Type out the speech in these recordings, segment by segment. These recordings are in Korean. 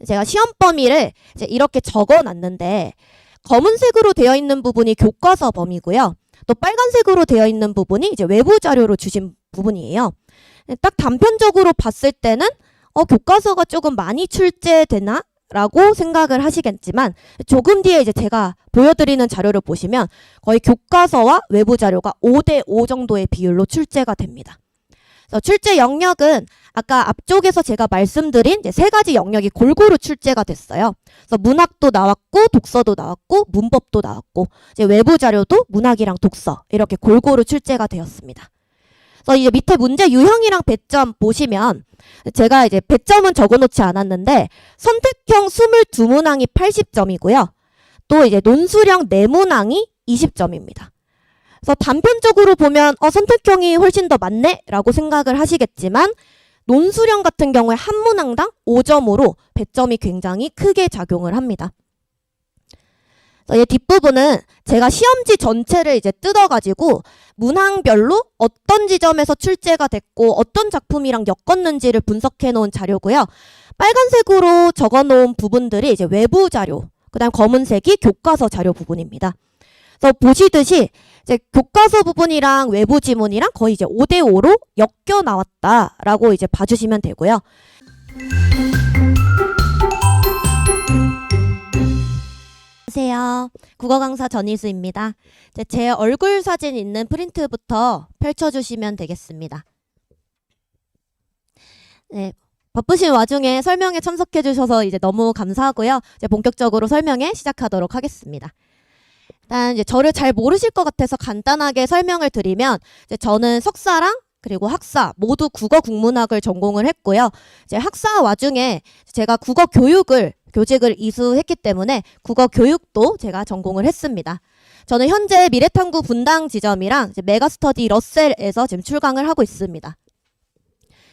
제가 시험 범위를 이제 이렇게 적어놨는데 검은색으로 되어 있는 부분이 교과서 범위고요. 또 빨간색으로 되어 있는 부분이 이제 외부 자료로 주신 부분이에요. 딱 단편적으로 봤을 때는 교과서가 조금 많이 출제되나? 라고 생각을 하시겠지만 조금 뒤에 이제 제가 보여드리는 자료를 보시면 거의 교과서와 외부 자료가 5대5 정도의 비율로 출제가 됩니다. 그래서 출제 영역은 아까 앞쪽에서 제가 말씀드린 이제 3가지 영역이 골고루 출제가 됐어요. 그래서 문학도 나왔고 독서도 나왔고 문법도 나왔고 이제 외부 자료도 문학이랑 독서 이렇게 골고루 출제가 되었습니다. 그래서 이제 밑에 문제 유형이랑 배점 보시면 제가 이제 배점은 적어놓지 않았는데 선택형 22문항이 80점이고요. 또 이제 논술형 4문항이 20점입니다. 그래서 단편적으로 보면 선택형이 훨씬 더 많네 라고 생각을 하시겠지만 논술형 같은 경우에 한 문항당 5점으로 배점이 굉장히 크게 작용을 합니다. 이 뒷부분은 제가 시험지 전체를 이제 뜯어가지고 문항별로 어떤 지점에서 출제가 됐고 어떤 작품이랑 엮었는지를 분석해 놓은 자료고요. 빨간색으로 적어 놓은 부분들이 이제 외부 자료, 그 다음 검은색이 교과서 자료 부분입니다. 그래서 보시듯이 이제 교과서 부분이랑 외부 지문이랑 거의 이제 5대5로 엮여 나왔다라고 이제 봐주시면 되고요. 안녕하세요. 국어 강사 전희수입니다. 제 얼굴 사진 있는 프린트부터 펼쳐주시면 되겠습니다. 네, 바쁘신 와중에 설명에 참석해 주셔서 이제 너무 감사하고요. 이제 본격적으로 설명에 시작하도록 하겠습니다. 일단 이제 저를 잘 모르실 것 같아서 간단하게 설명을 드리면 이제 저는 석사랑 그리고 학사 모두 국어 국문학을 전공을 했고요. 이제 학사 와중에 제가 국어 교직을 이수했기 때문에 국어 교육도 제가 전공을 했습니다. 저는 현재 미래탐구 분당 지점이랑 이제 메가스터디 러셀에서 지금 출강을 하고 있습니다.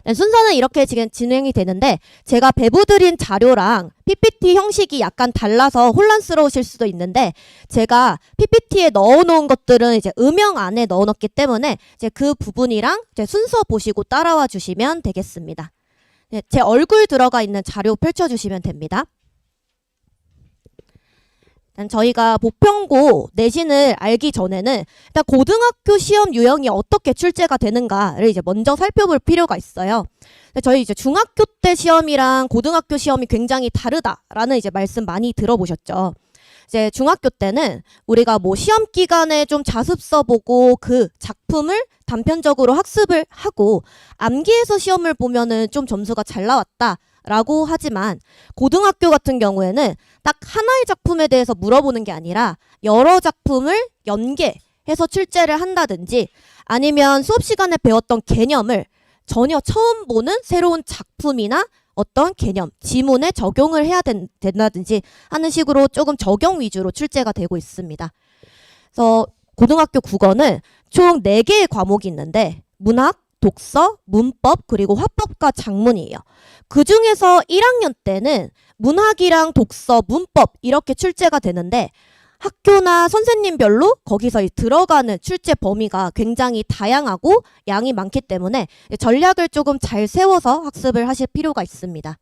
네, 순서는 이렇게 지금 진행이 되는데 제가 배부드린 자료랑 PPT 형식이 약간 달라서 혼란스러우실 수도 있는데 제가 PPT에 넣어놓은 것들은 이제 음영 안에 넣어놓기 때문에 이제 그 부분이랑 이제 순서 보시고 따라와 주시면 되겠습니다. 네, 제 얼굴 들어가 있는 자료 펼쳐주시면 됩니다. 저희가 보편고 내신을 알기 전에는 일단 고등학교 시험 유형이 어떻게 출제가 되는가를 이제 먼저 살펴볼 필요가 있어요. 저희 이제 중학교 때 시험이랑 고등학교 시험이 굉장히 다르다라는 이제 말씀 많이 들어보셨죠. 이제 중학교 때는 우리가 뭐 시험 기간에 좀 자습 써보고 그 작품을 단편적으로 학습을 하고 암기해서 시험을 보면은 좀 점수가 잘 나왔다. 라고 하지만 고등학교 같은 경우에는 딱 하나의 작품에 대해서 물어보는 게 아니라 여러 작품을 연계해서 출제를 한다든지 아니면 수업 시간에 배웠던 개념을 전혀 처음 보는 새로운 작품이나 어떤 개념, 지문에 적용을 해야 된다든지 하는 식으로 조금 적용 위주로 출제가 되고 있습니다. 그래서 고등학교 국어는 총 4개의 과목이 있는데 문학, 독서, 문법, 그리고 화법과 작문이에요. 그 중에서 1학년 때는 문학이랑 독서, 문법 이렇게 출제가 되는데 학교나 선생님별로 거기서 들어가는 출제 범위가 굉장히 다양하고 양이 많기 때문에 전략을 조금 잘 세워서 학습을 하실 필요가 있습니다.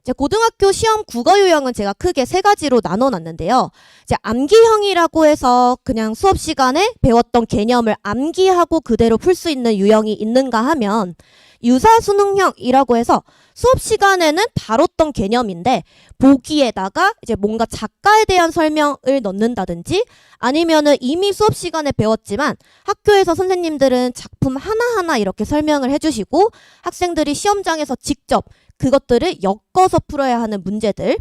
이제 고등학교 시험 국어 유형은 제가 크게 3가지로 나눠놨는데요. 이제 암기형이라고 해서 그냥 수업 시간에 배웠던 개념을 암기하고 그대로 풀 수 있는 유형이 있는가 하면 유사수능형이라고 해서 수업 시간에는 다뤘던 개념인데 보기에다가 이제 뭔가 작가에 대한 설명을 넣는다든지 아니면은 이미 수업 시간에 배웠지만 학교에서 선생님들은 작품 하나하나 이렇게 설명을 해주시고 학생들이 시험장에서 직접 그것들을 엮어서 풀어야 하는 문제들.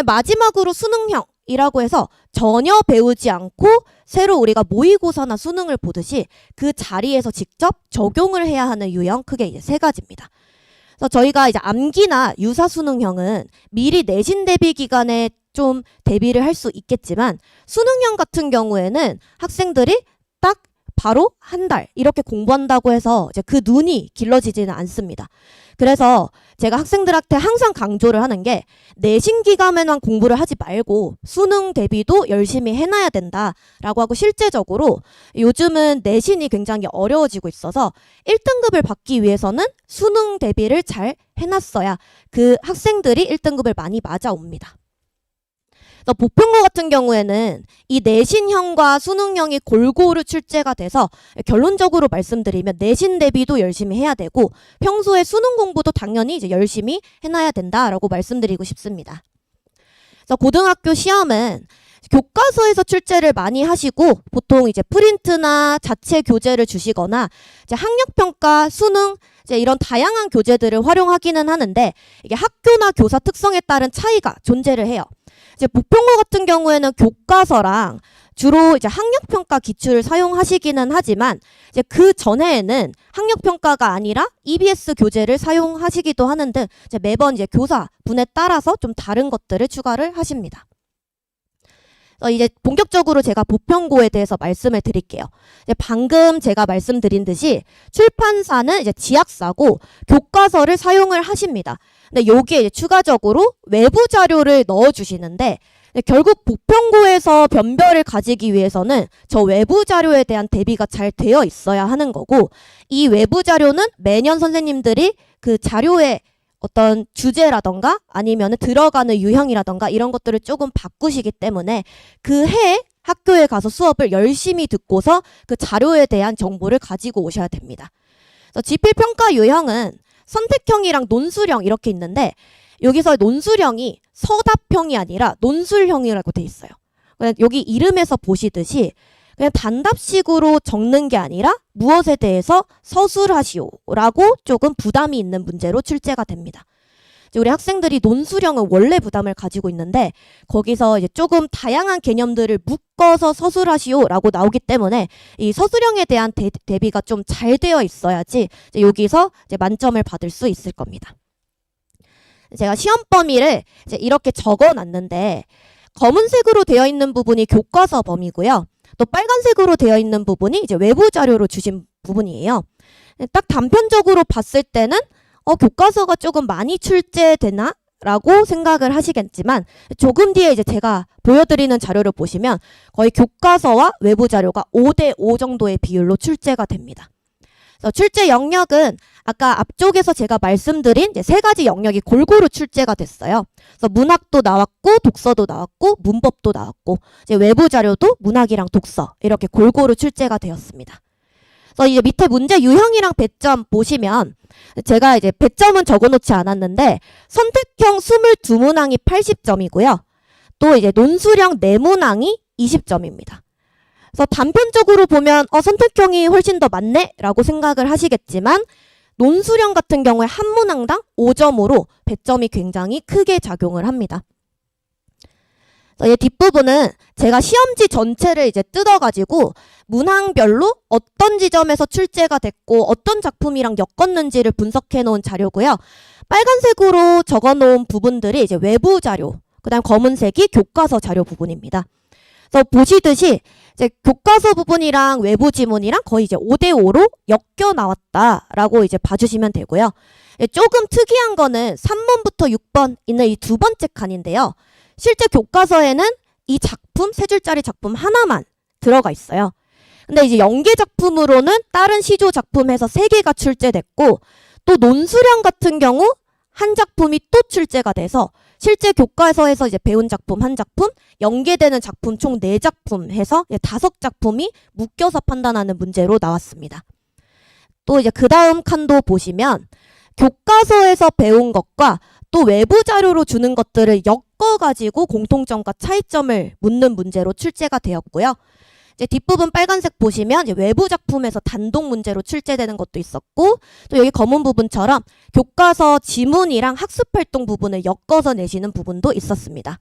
마지막으로 수능형이라고 해서 전혀 배우지 않고 새로 우리가 모의고사나 수능을 보듯이 그 자리에서 직접 적용을 해야 하는 유형 크게 이제 3가지입니다. 그래서 저희가 이제 암기나 유사수능형은 미리 내신 대비 기간에 좀 대비를 할 수 있겠지만 수능형 같은 경우에는 학생들이 딱 바로 한 달 이렇게 공부한다고 해서 이제 그 눈이 길러지지는 않습니다. 그래서 제가 학생들한테 항상 강조를 하는 게 내신 기간에만 공부를 하지 말고 수능 대비도 열심히 해놔야 된다라고 하고, 실제적으로 요즘은 내신이 굉장히 어려워지고 있어서 1등급을 받기 위해서는 수능 대비를 잘 해놨어야 그 학생들이 1등급을 많이 맞아옵니다. 보편고 같은 경우에는 이 내신형과 수능형이 골고루 출제가 돼서 결론적으로 말씀드리면 내신 대비도 열심히 해야 되고 평소에 수능 공부도 당연히 이제 열심히 해놔야 된다라고 말씀드리고 싶습니다. 그래서 고등학교 시험은 교과서에서 출제를 많이 하시고 보통 이제 프린트나 자체 교재를 주시거나 이제 학력평가, 수능 이제 이런 다양한 교재들을 활용하기는 하는데 이게 학교나 교사 특성에 따른 차이가 존재를 해요. 이제 보편고 같은 경우에는 교과서랑 주로 이제 학력평가 기출을 사용하시기는 하지만 이제 그 전에는 학력평가가 아니라 EBS 교재를 사용하시기도 하는 등 이제 매번 이제 교사 분에 따라서 좀 다른 것들을 추가를 하십니다. 이제 본격적으로 제가 보편고에 대해서 말씀을 드릴게요. 이제 방금 제가 말씀드린 듯이 출판사는 이제 지약사고 교과서를 사용을 하십니다. 근데 여기에 이제 추가적으로 외부 자료를 넣어주시는데 결국 보편고에서 변별을 가지기 위해서는 저 외부 자료에 대한 대비가 잘 되어 있어야 하는 거고, 이 외부 자료는 매년 선생님들이 그 자료에 어떤 주제라던가 아니면 들어가는 유형이라던가 이런 것들을 조금 바꾸시기 때문에 그 해 학교에 가서 수업을 열심히 듣고서 그 자료에 대한 정보를 가지고 오셔야 됩니다. 그래서 지필평가 유형은 선택형이랑 논술형 이렇게 있는데 여기서 논술형이 서답형이 아니라 논술형이라고 돼 있어요. 여기 이름에서 보시듯이 그냥 단답식으로 적는 게 아니라 무엇에 대해서 서술하시오라고 조금 부담이 있는 문제로 출제가 됩니다. 우리 학생들이 논술형은 원래 부담을 가지고 있는데 거기서 이제 조금 다양한 개념들을 묶어서 서술하시오라고 나오기 때문에 이 서술형에 대한 대비가 좀 잘 되어 있어야지 이제 여기서 이제 만점을 받을 수 있을 겁니다. 제가 시험 범위를 이제 이렇게 적어놨는데 검은색으로 되어 있는 부분이 교과서 범위고요. 또 빨간색으로 되어 있는 부분이 이제 외부 자료로 주신 부분이에요. 딱 단편적으로 봤을 때는 교과서가 조금 많이 출제되나? 라고 생각을 하시겠지만 조금 뒤에 이제 제가 보여드리는 자료를 보시면 거의 교과서와 외부 자료가 5대5 정도의 비율로 출제가 됩니다. 그래서 출제 영역은 아까 앞쪽에서 제가 말씀드린 이제 3가지 영역이 골고루 출제가 됐어요. 그래서 문학도 나왔고 독서도 나왔고 문법도 나왔고 이제 외부 자료도 문학이랑 독서 이렇게 골고루 출제가 되었습니다. 그래서 이제 밑에 문제 유형이랑 배점 보시면 제가 이제 배점은 적어놓지 않았는데 선택형 22문항이 80점이고요. 또 이제 논술형 4문항이 20점입니다. 그래서 단편적으로 보면 선택형이 훨씬 더 많네 라고 생각을 하시겠지만 논술형 같은 경우에 한 문항당 5점으로 배점이 굉장히 크게 작용을 합니다. 이 뒷부분은 제가 시험지 전체를 이제 뜯어가지고 문항별로 어떤 지점에서 출제가 됐고 어떤 작품이랑 엮었는지를 분석해 놓은 자료고요. 빨간색으로 적어 놓은 부분들이 이제 외부 자료, 그 다음 검은색이 교과서 자료 부분입니다. 그래서 보시듯이 이제 교과서 부분이랑 외부 지문이랑 거의 이제 5대5로 엮여 나왔다라고 이제 봐주시면 되고요. 조금 특이한 거는 3번부터 6번 있는 이 두 번째 칸인데요. 실제 교과서에는 이 작품, 3줄짜리 작품 하나만 들어가 있어요. 근데 이제 연계 작품으로는 다른 시조 작품에서 3개가 출제됐고 또 논술형 같은 경우 한 작품이 또 출제가 돼서 실제 교과서에서 이제 배운 작품 한 작품, 연계되는 작품 총 4작품 해서 5작품이 묶여서 판단하는 문제로 나왔습니다. 또 이제 그 다음 칸도 보시면 교과서에서 배운 것과 또 외부 자료로 주는 것들을 엮어가지고 공통점과 차이점을 묻는 문제로 출제가 되었고요. 이제 뒷부분 빨간색 보시면 이제 외부 작품에서 단독 문제로 출제되는 것도 있었고 또 여기 검은 부분처럼 교과서 지문이랑 학습활동 부분을 엮어서 내시는 부분도 있었습니다.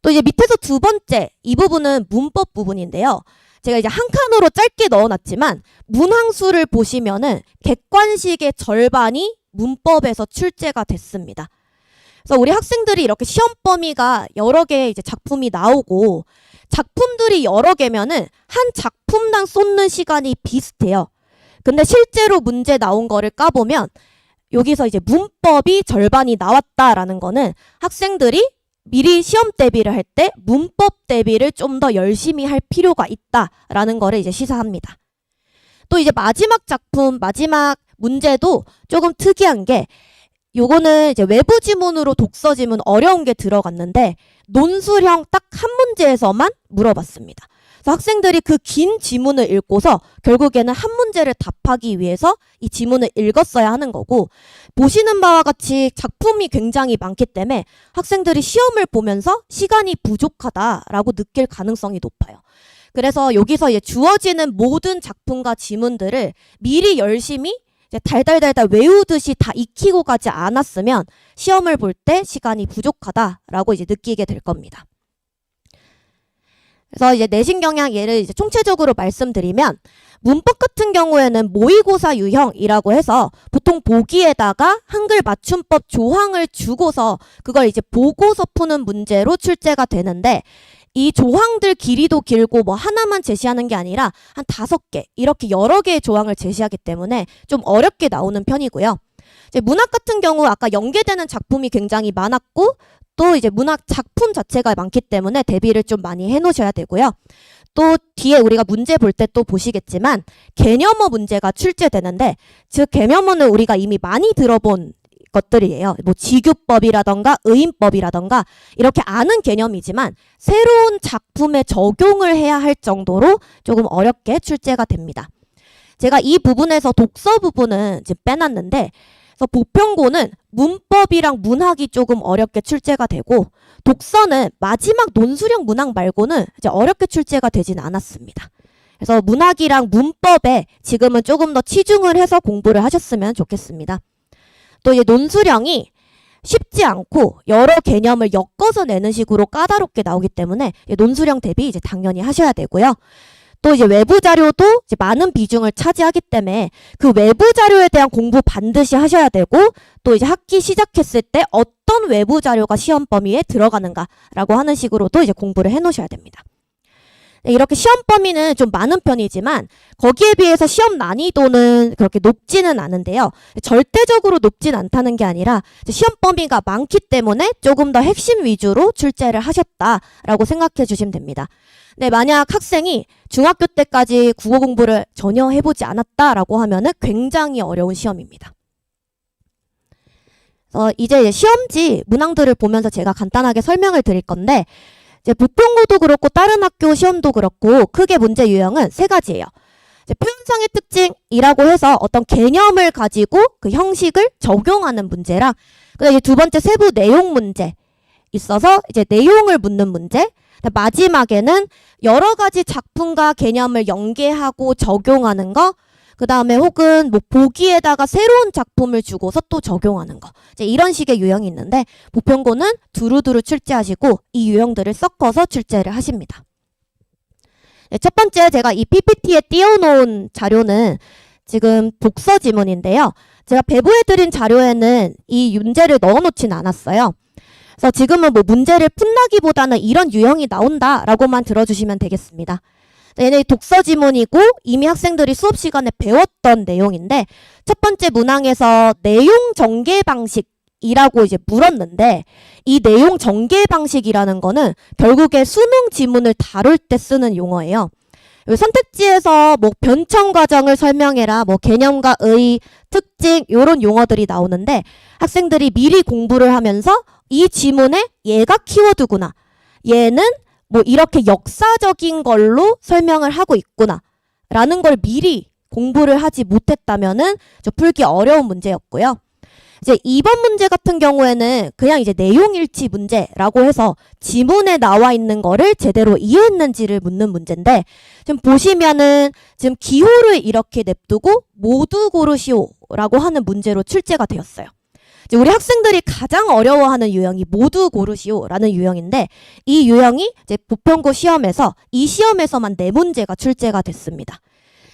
또 이제 밑에서 두 번째 이 부분은 문법 부분인데요. 제가 이제 한 칸으로 짧게 넣어놨지만 문항수를 보시면은 객관식의 절반이 문법에서 출제가 됐습니다. 그래서 우리 학생들이 이렇게 시험 범위가 여러 개의 이제 작품이 나오고 작품들이 여러 개면은 한 작품당 쏟는 시간이 비슷해요. 근데 실제로 문제 나온 거를 까보면 여기서 이제 문법이 절반이 나왔다라는 거는 학생들이 미리 시험 대비를 할 때 문법 대비를 좀 더 열심히 할 필요가 있다라는 거를 이제 시사합니다. 또 이제 마지막 작품, 마지막 문제도 조금 특이한 게 요거는 이제 외부 지문으로 독서 지문 어려운 게 들어갔는데 논술형 딱 한 문제에서만 물어봤습니다. 그래서 학생들이 그 긴 지문을 읽고서 결국에는 한 문제를 답하기 위해서 이 지문을 읽었어야 하는 거고 보시는 바와 같이 작품이 굉장히 많기 때문에 학생들이 시험을 보면서 시간이 부족하다라고 느낄 가능성이 높아요. 그래서 여기서 이제 주어지는 모든 작품과 지문들을 미리 열심히 이제 달달달달 외우듯이 다 익히고 가지 않았으면 시험을 볼 때 시간이 부족하다라고 이제 느끼게 될 겁니다. 그래서 이제 내신 경향 예를 이제 총체적으로 말씀드리면 문법 같은 경우에는 모의고사 유형이라고 해서 보통 보기에다가 한글 맞춤법 조항을 주고서 그걸 이제 보고서 푸는 문제로 출제가 되는데 이 조항들 길이도 길고 뭐 하나만 제시하는 게 아니라 한 5개 이렇게 여러 개의 조항을 제시하기 때문에 좀 어렵게 나오는 편이고요. 이제 문학 같은 경우 아까 연계되는 작품이 굉장히 많았고 또 이제 문학 작품 자체가 많기 때문에 대비를 좀 많이 해놓으셔야 되고요. 또 뒤에 우리가 문제 볼 때 또 보시겠지만 개념어 문제가 출제되는데 즉 개념어는 우리가 이미 많이 들어본 것들이에요. 뭐 지규법이라던가 의인법이라던가 이렇게 아는 개념이지만 새로운 작품에 적용을 해야 할 정도로 조금 어렵게 출제가 됩니다. 제가 이 부분에서 독서 부분은 지금 빼놨는데 그래서 보편고는 문법이랑 문학이 조금 어렵게 출제가 되고 독서는 마지막 논술형 문학 말고는 이제 어렵게 출제가 되진 않았습니다. 그래서 문학이랑 문법에 지금은 조금 더 치중을 해서 공부를 하셨으면 좋겠습니다. 또 이제 논술형이 쉽지 않고 여러 개념을 엮어서 내는 식으로 까다롭게 나오기 때문에 논술형 대비 이제 당연히 하셔야 되고요. 또 이제 외부 자료도 이제 많은 비중을 차지하기 때문에 그 외부 자료에 대한 공부 반드시 하셔야 되고 또 이제 학기 시작했을 때 어떤 외부 자료가 시험 범위에 들어가는가라고 하는 식으로도 이제 공부를 해 놓으셔야 됩니다. 이렇게 시험 범위는 좀 많은 편이지만 거기에 비해서 시험 난이도는 그렇게 높지는 않은데요. 절대적으로 높진 않다는 게 아니라 시험 범위가 많기 때문에 조금 더 핵심 위주로 출제를 하셨다라고 생각해 주시면 됩니다. 네, 만약 학생이 중학교 때까지 국어 공부를 전혀 해보지 않았다라고 하면은 굉장히 어려운 시험입니다. 이제 시험지 문항들을 보면서 제가 간단하게 설명을 드릴 건데 이제 보편고도 그렇고 다른 학교 시험도 그렇고 크게 문제 유형은 3가지예요. 이제 표현상의 특징이라고 해서 어떤 개념을 가지고 그 형식을 적용하는 문제랑 그다음에 두 번째 세부 내용 문제 있어서 이제 내용을 묻는 문제 마지막에는 여러 가지 작품과 개념을 연계하고 적용하는 거 그 다음에 혹은 뭐 보기에다가 새로운 작품을 주고서 또 적용하는 거 이제 이런 식의 유형이 있는데 보편고는 두루두루 출제하시고 이 유형들을 섞어서 출제를 하십니다. 네, 첫 번째 제가 이 PPT에 띄워놓은 자료는 지금 독서 지문인데요. 제가 배부해드린 자료에는 이 문제를 넣어놓진 않았어요. 그래서 지금은 뭐 문제를 푼다기보다는 이런 유형이 나온다라고만 들어주시면 되겠습니다. 얘네 독서 지문이고 이미 학생들이 수업 시간에 배웠던 내용인데 첫 번째 문항에서 내용 전개 방식이라고 이제 물었는데 이 내용 전개 방식이라는 거는 결국에 수능 지문을 다룰 때 쓰는 용어예요. 선택지에서 뭐 변청 과정을 설명해라, 뭐 개념과 의, 특징 이런 용어들이 나오는데 학생들이 미리 공부를 하면서 이 지문에 얘가 키워드구나. 얘는 뭐 이렇게 역사적인 걸로 설명을 하고 있구나 라는 걸 미리 공부를 하지 못했다면은 좀 풀기 어려운 문제였고요. 이제 2번 문제 같은 경우에는 그냥 이제 내용일치 문제라고 해서 지문에 나와 있는 거를 제대로 이해했는지를 묻는 문제인데 지금 보시면은 지금 기호를 이렇게 냅두고 모두 고르시오라고 하는 문제로 출제가 되었어요. 우리 학생들이 가장 어려워하는 유형이 모두 고르시오라는 유형인데 이 유형이 이제 보편고 시험에서 이 시험에서만 4문제가 출제가 됐습니다.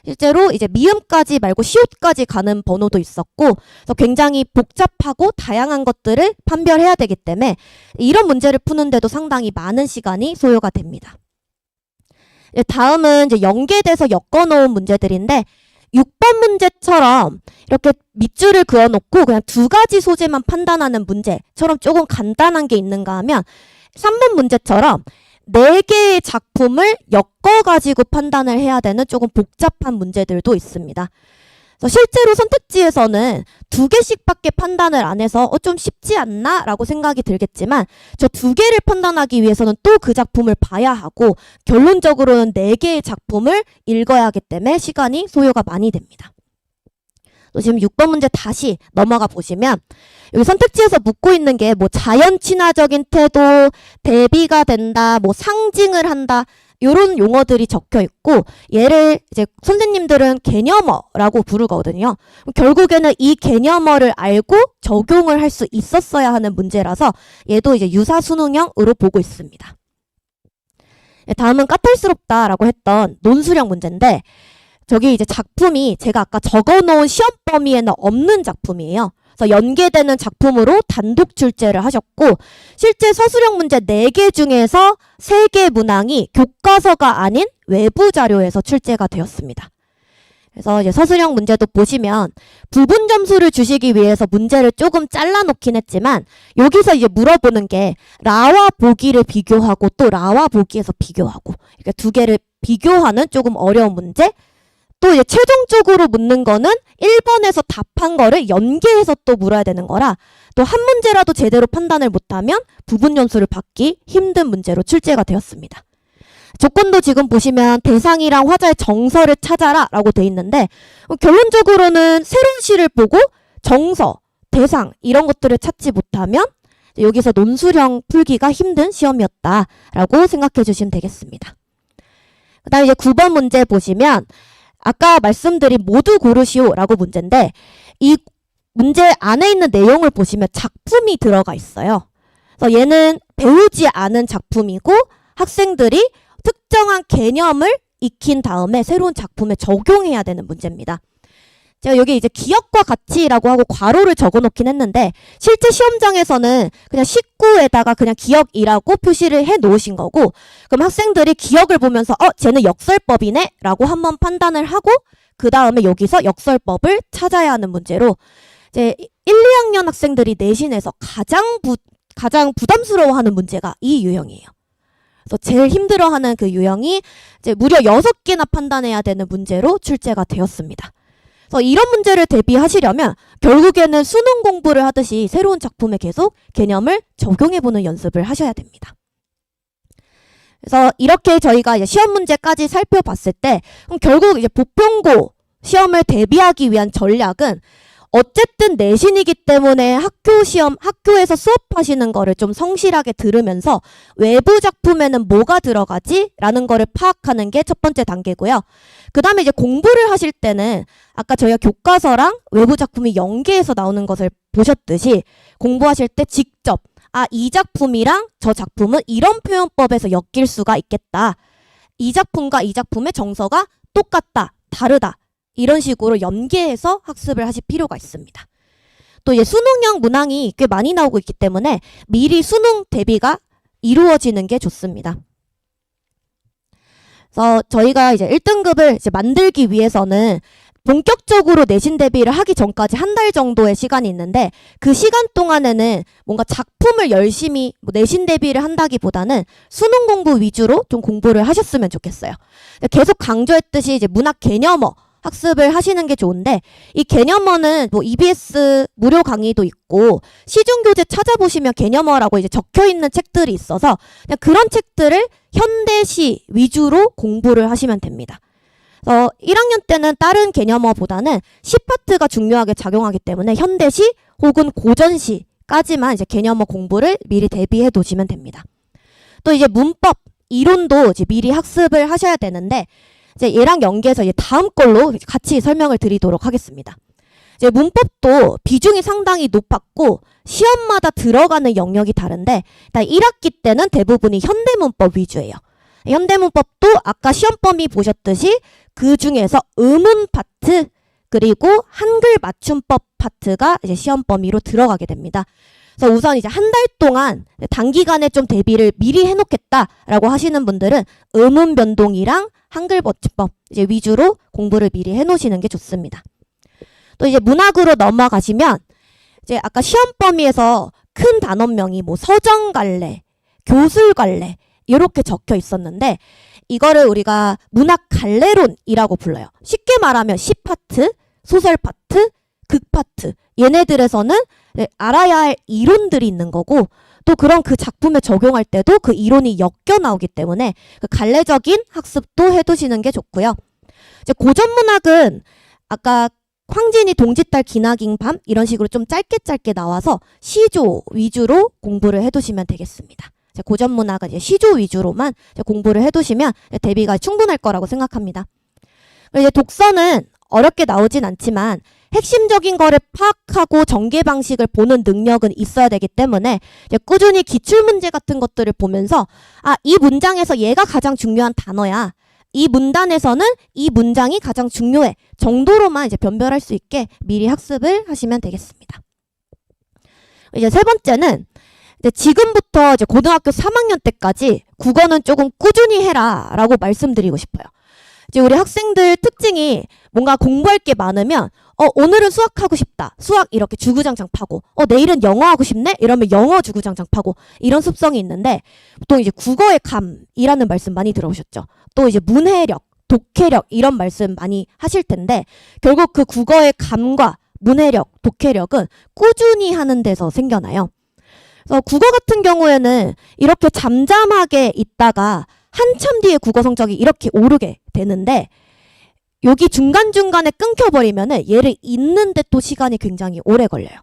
실제로 이제 미음까지 말고 시옷까지 가는 번호도 있었고, 그래서 굉장히 복잡하고 다양한 것들을 판별해야 되기 때문에 이런 문제를 푸는데도 상당히 많은 시간이 소요가 됩니다. 다음은 이제 연계돼서 엮어놓은 문제들인데, 6번 문제처럼 이렇게 밑줄을 그어놓고 그냥 두 가지 소재만 판단하는 문제처럼 조금 간단한 게 있는가 하면 3번 문제처럼 4개의 작품을 엮어가지고 판단을 해야 되는 조금 복잡한 문제들도 있습니다. 그래서 실제로 선택지에서는 2개씩밖에 판단을 안 해서 좀 쉽지 않나? 라고 생각이 들겠지만 저 2개를 판단하기 위해서는 또 그 작품을 봐야 하고 결론적으로는 4개의 작품을 읽어야 하기 때문에 시간이 소요가 많이 됩니다. 또 지금 6번 문제 다시 넘어가 보시면 여기 선택지에서 묻고 있는 게 뭐 자연 친화적인 태도, 대비가 된다, 뭐 상징을 한다 이런 용어들이 적혀 있고 얘를 이제 선생님들은 개념어라고 부르거든요. 결국에는 이 개념어를 알고 적용을 할 수 있었어야 하는 문제라서 얘도 이제 유사 수능형으로 보고 있습니다. 다음은 까탈스럽다라고 했던 논술형 문제인데 저기 이제 작품이 제가 아까 적어놓은 시험 범위에는 없는 작품이에요. 그래서 연계되는 작품으로 단독 출제를 하셨고 실제 서술형 문제 4개 중에서 3개 문항이 교과서가 아닌 외부 자료에서 출제가 되었습니다. 그래서 이제 서술형 문제도 보시면 부분 점수를 주시기 위해서 문제를 조금 잘라놓긴 했지만 여기서 이제 물어보는 게 라와 보기를 비교하고 또 라와 보기에서 비교하고 이렇게 2개를 비교하는 조금 어려운 문제 또 이제 최종적으로 묻는 거는 1번에서 답한 거를 연계해서 또 물어야 되는 거라 또 한 문제라도 제대로 판단을 못하면 부분 점수를 받기 힘든 문제로 출제가 되었습니다. 조건도 지금 보시면 대상이랑 화자의 정서를 찾아라 라고 돼 있는데 결론적으로는 새로운 시를 보고 정서, 대상 이런 것들을 찾지 못하면 여기서 논술형 풀기가 힘든 시험이었다라고 생각해 주시면 되겠습니다. 그 다음에 이제 9번 문제 보시면 아까 말씀드린 모두 고르시오라고 문제인데 이 문제 안에 있는 내용을 보시면 작품이 들어가 있어요. 그래서 얘는 배우지 않은 작품이고 학생들이 특정한 개념을 익힌 다음에 새로운 작품에 적용해야 되는 문제입니다. 제가 여기 이제 기억과 가치라고 하고 괄호를 적어놓긴 했는데 실제 시험장에서는 그냥 19에다가 그냥 기억이라고 표시를 해 놓으신 거고 그럼 학생들이 기억을 보면서 쟤는 역설법이네 라고 한번 판단을 하고 그 다음에 여기서 역설법을 찾아야 하는 문제로 이제 1, 2학년 학생들이 내신에서 가장 부담스러워하는 문제가 이 유형이에요. 그래서 제일 힘들어하는 그 유형이 이제 무려 6개나 판단해야 되는 문제로 출제가 되었습니다. 그래서 이런 문제를 대비하시려면 결국에는 수능 공부를 하듯이 새로운 작품에 계속 개념을 적용해보는 연습을 하셔야 됩니다. 그래서 이렇게 저희가 이제 시험 문제까지 살펴봤을 때 그럼 결국 이제 보편고 시험을 대비하기 위한 전략은 어쨌든 내신이기 때문에 학교에서 수업하시는 거를 좀 성실하게 들으면서 외부 작품에는 뭐가 들어가지? 라는 거를 파악하는 게 첫 번째 단계고요. 그 다음에 이제 공부를 하실 때는 아까 저희가 교과서랑 외부 작품이 연계해서 나오는 것을 보셨듯이 공부하실 때 직접 이 작품이랑 저 작품은 이런 표현법에서 엮일 수가 있겠다. 이 작품과 이 작품의 정서가 똑같다, 다르다. 이런 식으로 연계해서 학습을 하실 필요가 있습니다. 또 이제 수능형 문항이 꽤 많이 나오고 있기 때문에 미리 수능 대비가 이루어지는 게 좋습니다. 그래서 저희가 이제 1등급을 이제 만들기 위해서는 본격적으로 내신 대비를 하기 전까지 한 달 정도의 시간이 있는데 그 시간 동안에는 뭔가 작품을 열심히 내신 대비를 한다기보다는 수능 공부 위주로 좀 공부를 하셨으면 좋겠어요. 계속 강조했듯이 이제 문학 개념어 학습을 하시는 게 좋은데 이 개념어는 뭐 EBS 무료 강의도 있고 시중교재 찾아보시면 개념어라고 이제 적혀있는 책들이 있어서 그냥 그런 책들을 현대시 위주로 공부를 하시면 됩니다. 1학년 때는 다른 개념어보다는 시파트가 중요하게 작용하기 때문에 현대시 혹은 고전시까지만 이제 개념어 공부를 미리 대비해 두시면 됩니다. 또 이제 문법, 이론도 이제 미리 학습을 하셔야 되는데 이제 얘랑 연계해서 이제 다음 걸로 같이 설명을 드리도록 하겠습니다. 이제 문법도 비중이 상당히 높았고 시험마다 들어가는 영역이 다른데 일단 1학기 때는 대부분이 현대문법 위주예요. 현대문법도 아까 시험 범위 보셨듯이 그 중에서 의문 파트 그리고 한글 맞춤법 파트가 이제 시험 범위로 들어가게 됩니다. 그래서 우선 이제 한 달 동안 단기간에 좀 대비를 미리 해놓겠다라고 하시는 분들은 의문 변동이랑 한글 맞춤법 이제 위주로 공부를 미리 해놓으시는 게 좋습니다. 또 이제 문학으로 넘어가시면 이제 아까 시험 범위에서 큰 단원명이 뭐 서정갈래, 교술갈래 이렇게 적혀 있었는데 이거를 우리가 문학 갈래론이라고 불러요. 쉽게 말하면 시 파트, 소설 파트, 극 파트 얘네들에서는 알아야 할 이론들이 있는 거고 또 그런 그 작품에 적용할 때도 그 이론이 엮여 나오기 때문에 그 갈래적인 학습도 해두시는 게 좋고요. 이제 고전문학은 아까 황진이 동짓달 기나긴 밤 이런 식으로 좀 짧게 나와서 시조 위주로 공부를 해두시면 되겠습니다. 고전문학은 이제 시조 위주로만 이제 공부를 해두시면 대비가 충분할 거라고 생각합니다. 이제 독서는 어렵게 나오진 않지만 핵심적인 거를 파악하고 전개 방식을 보는 능력은 있어야 되기 때문에 이제 꾸준히 기출문제 같은 것들을 보면서 이 문장에서 얘가 가장 중요한 단어야. 이 문단에서는 이 문장이 가장 중요해 정도로만 이제 변별할 수 있게 미리 학습을 하시면 되겠습니다. 이제 세 번째는 이제 지금부터 이제 고등학교 3학년 때까지 국어는 조금 꾸준히 해라라고 말씀드리고 싶어요. 이제 우리 학생들 특징이 뭔가 공부할 게 많으면 오늘은 수학하고 싶다. 수학 이렇게 주구장창 파고 내일은 영어 하고 싶네? 이러면 영어 주구장창 파고 이런 습성이 있는데 보통 이제 국어의 감이라는 말씀 많이 들어오셨죠. 또 이제 문해력, 독해력 이런 말씀 많이 하실 텐데 결국 그 국어의 감과 문해력, 독해력은 꾸준히 하는 데서 생겨나요. 그래서 국어 같은 경우에는 이렇게 잠잠하게 있다가 한참 뒤에 국어 성적이 이렇게 오르게 되는데 여기 중간중간에 끊겨버리면은 얘를 읽는데 또 시간이 굉장히 오래 걸려요.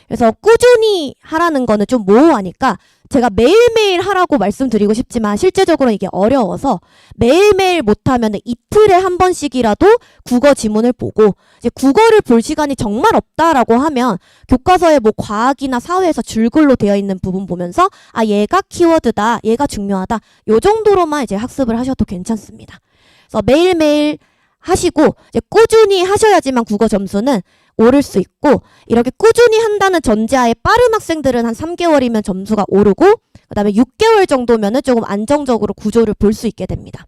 그래서 꾸준히 하라는 거는 좀 모호하니까 제가 매일매일 하라고 말씀드리고 싶지만 실제적으로 이게 어려워서 매일매일 못하면 이틀에 한 번씩이라도 국어 지문을 보고 이제 국어를 볼 시간이 정말 없다라고 하면 교과서에 뭐 과학이나 사회에서 줄글로 되어 있는 부분 보면서 얘가 키워드다, 얘가 중요하다 요 정도로만 이제 학습을 하셔도 괜찮습니다. 그래서 매일매일 하시고 이제 꾸준히 하셔야지만 국어 점수는 오를 수 있고 이렇게 꾸준히 한다는 전제하에 빠른 학생들은 한 3개월이면 점수가 오르고 그 다음에 6개월 정도면은 조금 안정적으로 구조를 볼 수 있게 됩니다.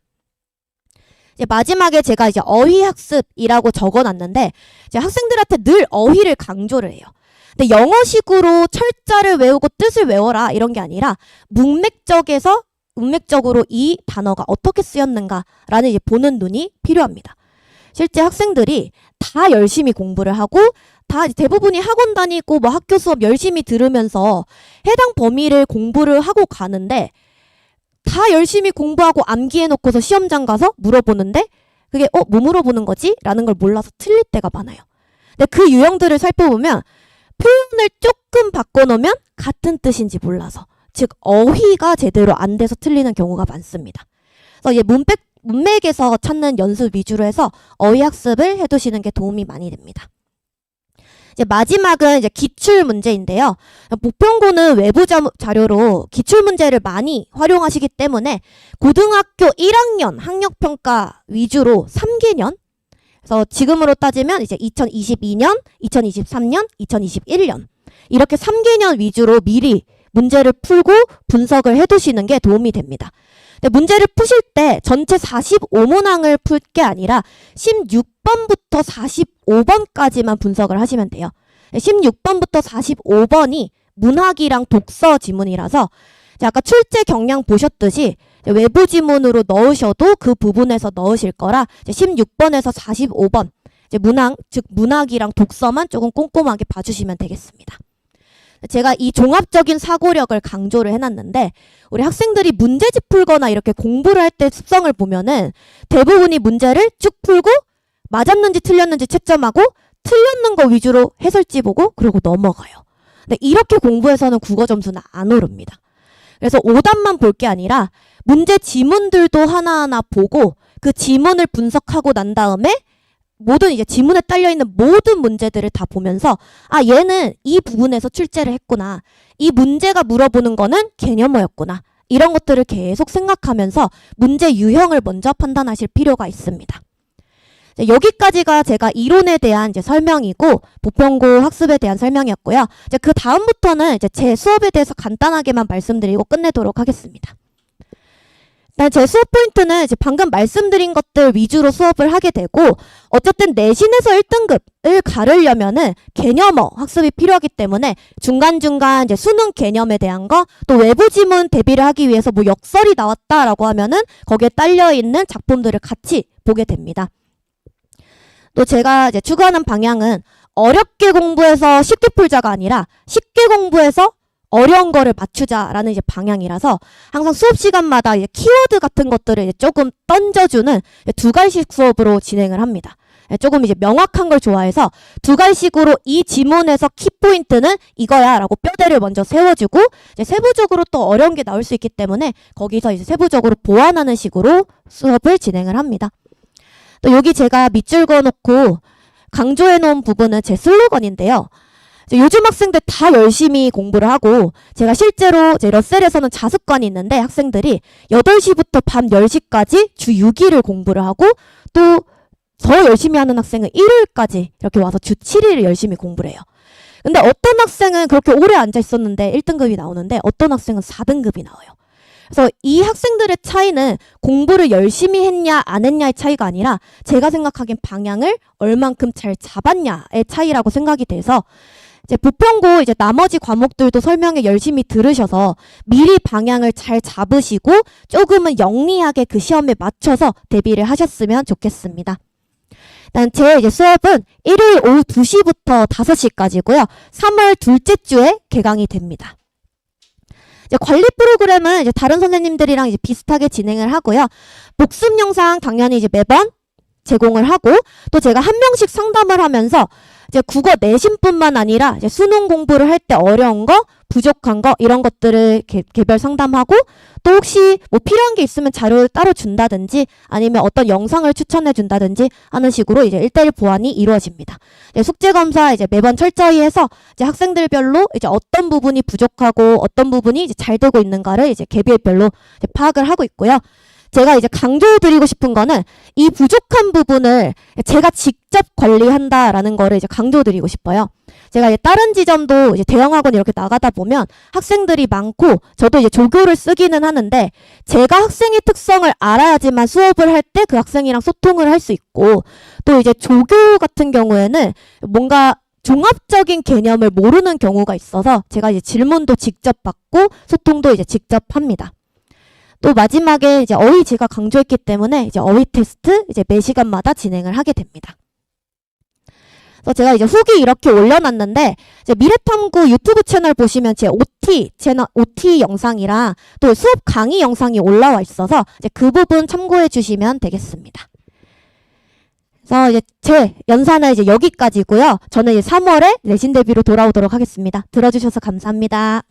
이제 마지막에 제가 이제 어휘 학습이라고 적어놨는데 이제 학생들한테 늘 어휘를 강조를 해요. 근데 영어식으로 철자를 외우고 뜻을 외워라 이런 게 아니라 문맥적으로 이 단어가 어떻게 쓰였는가라는 이제 보는 눈이 필요합니다. 실제 학생들이 다 열심히 공부를 하고 다 대부분이 학원 다니고 뭐 학교 수업 열심히 들으면서 해당 범위를 공부를 하고 가는데 다 열심히 공부하고 암기해놓고서 시험장 가서 물어보는데 그게 뭐 물어보는 거지? 라는 걸 몰라서 틀릴 때가 많아요. 근데 그 유형들을 살펴보면 표현을 조금 바꿔놓으면 같은 뜻인지 몰라서 즉 어휘가 제대로 안 돼서 틀리는 경우가 많습니다. 그래서 이제 문맥에서 찾는 연습 위주로 해서 어휘 학습을 해두시는 게 도움이 많이 됩니다. 이제 마지막은 이제 기출 문제인데요. 보편고는 외부 자료로 기출 문제를 많이 활용하시기 때문에 고등학교 1학년 학력평가 위주로 3개년 그래서 지금으로 따지면 이제 2022년, 2023년, 2021년 이렇게 3개년 위주로 미리 문제를 풀고 분석을 해두시는 게 도움이 됩니다. 근데 문제를 푸실 때 전체 45문항을 풀 게 아니라 16번부터 45번까지만 분석을 하시면 돼요. 16번부터 45번이 문학이랑 독서 지문이라서 아까 출제 경량 보셨듯이 외부 지문으로 넣으셔도 그 부분에서 넣으실 거라 16번에서 45번 문학, 즉 문학이랑 독서만 조금 꼼꼼하게 봐주시면 되겠습니다. 제가 이 종합적인 사고력을 강조를 해놨는데 우리 학생들이 문제집 풀거나 이렇게 공부를 할 때 습성을 보면은 대부분이 문제를 쭉 풀고 맞았는지 틀렸는지 채점하고 틀렸는 거 위주로 해설지 보고 그러고 넘어가요. 근데 이렇게 공부해서는 국어 점수는 안 오릅니다. 그래서 오답만 볼 게 아니라 문제 지문들도 하나하나 보고 그 지문을 분석하고 난 다음에 모든 이제 지문에 딸려있는 모든 문제들을 다 보면서 얘는 이 부분에서 출제를 했구나. 이 문제가 물어보는 거는 개념어였구나. 이런 것들을 계속 생각하면서 문제 유형을 먼저 판단하실 필요가 있습니다. 여기까지가 제가 이론에 대한 이제 설명이고 보편고 학습에 대한 설명이었고요. 이제 그 다음부터는 이제 제 수업에 대해서 간단하게만 말씀드리고 끝내도록 하겠습니다. 일단 제 수업 포인트는 이제 방금 말씀드린 것들 위주로 수업을 하게 되고 어쨌든 내신에서 1등급을 가르려면은 개념어 학습이 필요하기 때문에 중간중간 이제 수능 개념에 대한 거 또 외부 지문 대비를 하기 위해서 뭐 역설이 나왔다라고 하면은 거기에 딸려 있는 작품들을 같이 보게 됩니다. 또 제가 이제 추구하는 방향은 어렵게 공부해서 쉽게 풀자가 아니라 쉽게 공부해서 어려운 거를 맞추자라는 이제 방향이라서 항상 수업 시간마다 이제 키워드 같은 것들을 이제 조금 던져주는 두 갈씩 수업으로 진행을 합니다. 조금 이제 명확한 걸 좋아해서 두 갈씩으로 이 지문에서 키포인트는 이거야 라고 뼈대를 먼저 세워주고 이제 세부적으로 또 어려운 게 나올 수 있기 때문에 거기서 이제 세부적으로 보완하는 식으로 수업을 진행을 합니다. 또 여기 제가 밑줄 그어놓고 강조해 놓은 부분은 제 슬로건인데요. 요즘 학생들 다 열심히 공부를 하고 제가 실제로 제 러셀에서는 자습관이 있는데 학생들이 8시부터 밤 10시까지 주 6일을 공부를 하고 또 더 열심히 하는 학생은 일요일까지 이렇게 와서 주 7일을 열심히 공부를 해요. 근데 어떤 학생은 그렇게 오래 앉아 있었는데 1등급이 나오는데 어떤 학생은 4등급이 나와요. 그래서 이 학생들의 차이는 공부를 열심히 했냐 안 했냐의 차이가 아니라 제가 생각하기엔 방향을 얼만큼 잘 잡았냐의 차이라고 생각이 돼서 이제 보편고 이제 나머지 과목들도 설명을 열심히 들으셔서 미리 방향을 잘 잡으시고 조금은 영리하게 그 시험에 맞춰서 대비를 하셨으면 좋겠습니다. 일단 제 이제 수업은 일요일 오후 2시부터 5시까지고요. 3월 둘째 주에 개강이 됩니다. 이제 관리 프로그램은 이제 다른 선생님들이랑 이제 비슷하게 진행을 하고요. 복습 영상 당연히 이제 매번 제공을 하고 또 제가 한 명씩 상담을 하면서 이제 국어 내신뿐만 아니라 이제 수능 공부를 할 때 어려운 거, 부족한 거 이런 것들을 개별 상담하고 또 혹시 뭐 필요한 게 있으면 자료를 따로 준다든지 아니면 어떤 영상을 추천해 준다든지 하는 식으로 이제 1:1 보완이 이루어집니다. 숙제 검사 이제 매번 철저히 해서 이제 학생들별로 이제 어떤 부분이 부족하고 어떤 부분이 이제 잘 되고 있는가를 이제 개별별로 이제 파악을 하고 있고요. 제가 이제 강조드리고 싶은 거는 이 부족한 부분을 제가 직접 관리한다라는 거를 이제 강조드리고 싶어요. 제가 이제 다른 지점도 이제 대형학원 이렇게 나가다 보면 학생들이 많고 저도 이제 조교를 쓰기는 하는데 제가 학생의 특성을 알아야지만 수업을 할 때 그 학생이랑 소통을 할 수 있고 또 이제 조교 같은 경우에는 뭔가 종합적인 개념을 모르는 경우가 있어서 제가 이제 질문도 직접 받고 소통도 이제 직접 합니다. 또 마지막에 이제 어휘 제가 강조했기 때문에 이제 어휘 테스트 이제 매 시간마다 진행을 하게 됩니다. 그래서 제가 이제 후기 이렇게 올려놨는데 이제 미래탐구 유튜브 채널 보시면 제 OT 영상이랑 또 수업 강의 영상이 올라와 있어서 이제 그 부분 참고해 주시면 되겠습니다. 그래서 이제 제 연사는 이제 여기까지고요. 저는 이제 3월에 내신 대비로 돌아오도록 하겠습니다. 들어주셔서 감사합니다.